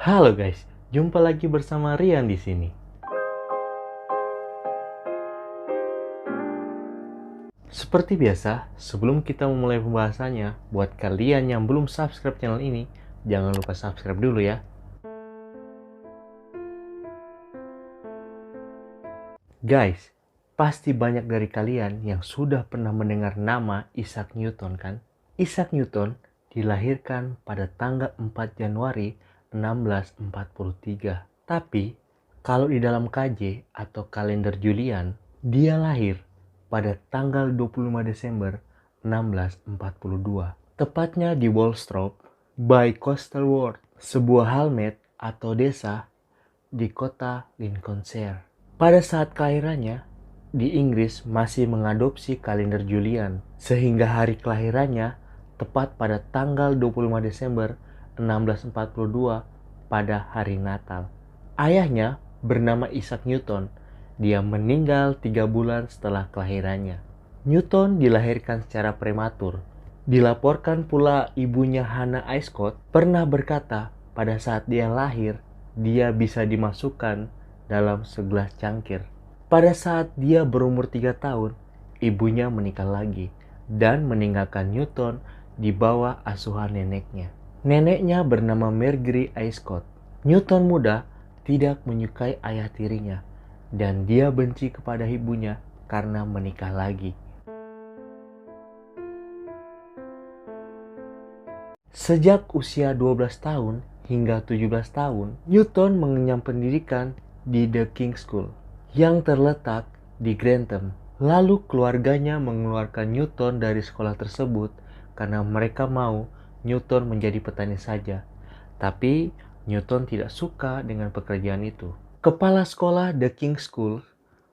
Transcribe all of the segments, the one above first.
Halo guys, jumpa lagi bersama Rian di sini. Seperti biasa, sebelum kita memulai pembahasannya, buat kalian yang belum subscribe channel ini, jangan lupa subscribe dulu ya. Guys, pasti banyak dari kalian yang sudah pernah mendengar nama Isaac Newton kan? Isaac Newton dilahirkan pada tanggal 4 Januari 1643. Tapi, kalau di dalam KJ atau kalender Julian, dia lahir pada tanggal 25 Desember 1642. Tepatnya di Woolsthorpe by Coastal Ward, sebuah hamlet atau desa di kota Lincolnshire. Pada saat kelahirannya, di Inggris masih mengadopsi kalender Julian, sehingga hari kelahirannya tepat pada tanggal 25 Desember 1642 pada hari Natal. Ayahnya bernama Isaac Newton. Dia meninggal 3 bulan setelah kelahirannya. Newton dilahirkan secara prematur. Dilaporkan pula ibunya Hannah Scott pernah berkata pada saat dia lahir, dia bisa dimasukkan dalam segelas cangkir. Pada saat dia berumur 3 tahun, ibunya menikah lagi dan meninggalkan Newton di bawah asuhan neneknya. Neneknya bernama Margery Scott. Newton muda tidak menyukai ayah tirinya dan dia benci kepada ibunya karena menikah lagi. Sejak usia 12 tahun hingga 17 tahun, Newton mengenyam pendidikan di The King's School yang terletak di Grantham. Lalu keluarganya mengeluarkan Newton dari sekolah tersebut karena mereka mau Newton menjadi petani saja. Tapi Newton tidak suka dengan pekerjaan itu. Kepala sekolah The King's School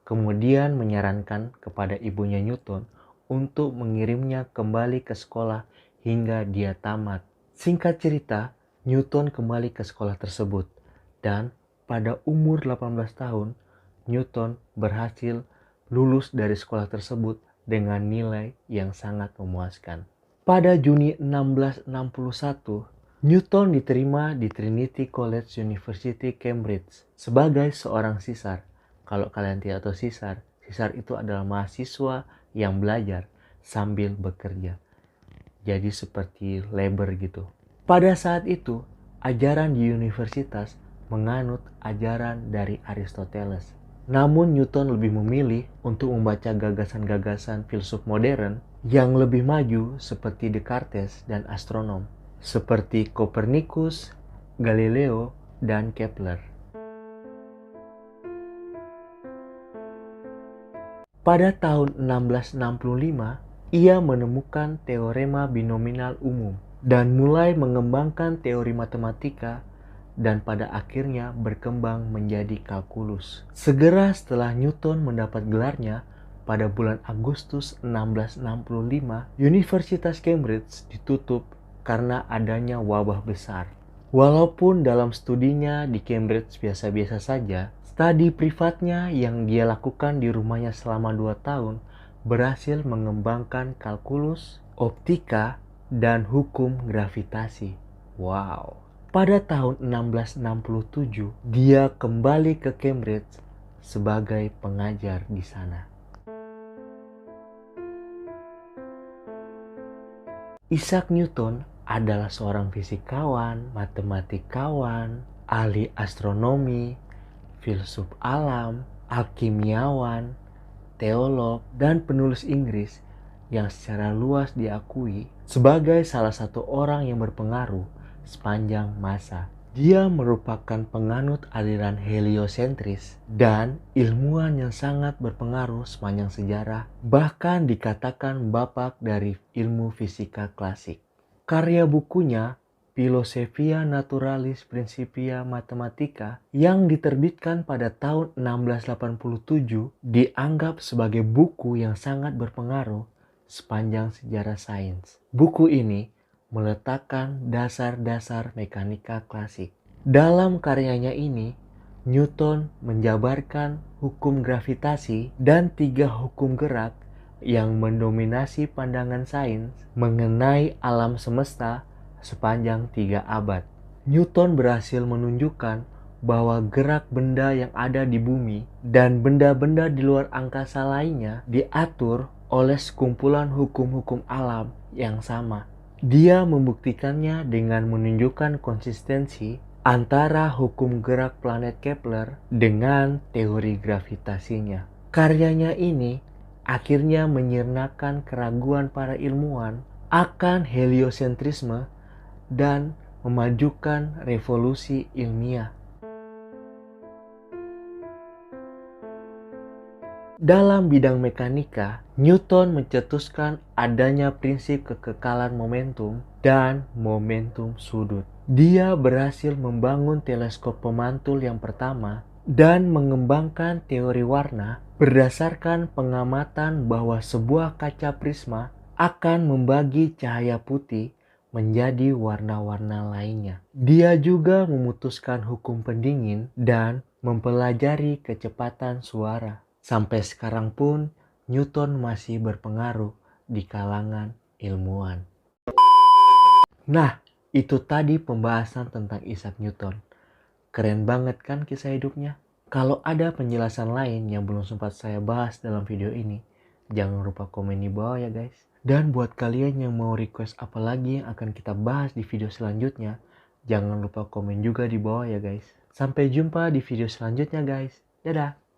kemudian menyarankan kepada ibunya Newton untuk mengirimnya kembali ke sekolah hingga dia tamat. Singkat cerita, Newton kembali ke sekolah tersebut dan pada umur 18 tahun, Newton berhasil lulus dari sekolah tersebut dengan nilai yang sangat memuaskan. Pada Juni 1661, Newton diterima di Trinity College University Cambridge sebagai seorang sisar. Kalau kalian tidak tahu sisar itu adalah mahasiswa yang belajar sambil bekerja. Jadi seperti labor gitu. Pada saat itu, ajaran di universitas menganut ajaran dari Aristoteles. Namun Newton lebih memilih untuk membaca gagasan-gagasan filsuf modern yang lebih maju seperti Descartes dan astronom, seperti Copernicus, Galileo, dan Kepler. Pada tahun 1665, ia menemukan teorema binominal umum dan mulai mengembangkan teori matematika dan pada akhirnya berkembang menjadi kalkulus. Segera setelah Newton mendapat gelarnya, pada bulan Agustus 1665, Universitas Cambridge ditutup karena adanya wabah besar. Walaupun dalam studinya di Cambridge biasa-biasa saja, studi privatnya yang dia lakukan di rumahnya selama 2 tahun berhasil mengembangkan kalkulus, optika, dan hukum gravitasi. Wow! Pada tahun 1667, dia kembali ke Cambridge sebagai pengajar di sana. Isaac Newton adalah seorang fisikawan, matematikawan, ahli astronomi, filsuf alam, alkimiawan, teolog, dan penulis Inggris yang secara luas diakui sebagai salah satu orang yang berpengaruh sepanjang masa. Dia merupakan penganut aliran heliosentris dan ilmuwan yang sangat berpengaruh sepanjang sejarah, bahkan dikatakan bapak dari ilmu fisika klasik. Karya bukunya Philosophia Naturalis Principia Mathematica yang diterbitkan pada tahun 1687 dianggap sebagai buku yang sangat berpengaruh sepanjang sejarah sains. Buku ini meletakkan dasar-dasar mekanika klasik. Dalam karyanya ini, Newton menjabarkan hukum gravitasi dan 3 hukum gerak yang mendominasi pandangan sains mengenai alam semesta sepanjang 3 abad. Newton berhasil menunjukkan bahwa gerak benda yang ada di bumi dan benda-benda di luar angkasa lainnya diatur oleh sekumpulan hukum-hukum alam yang sama. Dia membuktikannya dengan menunjukkan konsistensi antara hukum gerak planet Kepler dengan teori gravitasinya. Karyanya ini akhirnya menyirnakan keraguan para ilmuwan akan heliosentrisme dan memajukan revolusi ilmiah. Dalam bidang mekanika, Newton mencetuskan adanya prinsip kekekalan momentum dan momentum sudut. Dia berhasil membangun teleskop pemantul yang pertama dan mengembangkan teori warna berdasarkan pengamatan bahwa sebuah kaca prisma akan membagi cahaya putih menjadi warna-warna lainnya. Dia juga memutuskan hukum pendingin dan mempelajari kecepatan suara. Sampai sekarang pun Newton masih berpengaruh di kalangan ilmuwan. Nah, itu tadi pembahasan tentang Isaac Newton. Keren banget kan kisah hidupnya? Kalau ada penjelasan lain yang belum sempat saya bahas dalam video ini, jangan lupa komen di bawah ya guys. Dan buat kalian yang mau request apa lagi yang akan kita bahas di video selanjutnya, jangan lupa komen juga di bawah ya guys. Sampai jumpa di video selanjutnya guys. Dadah!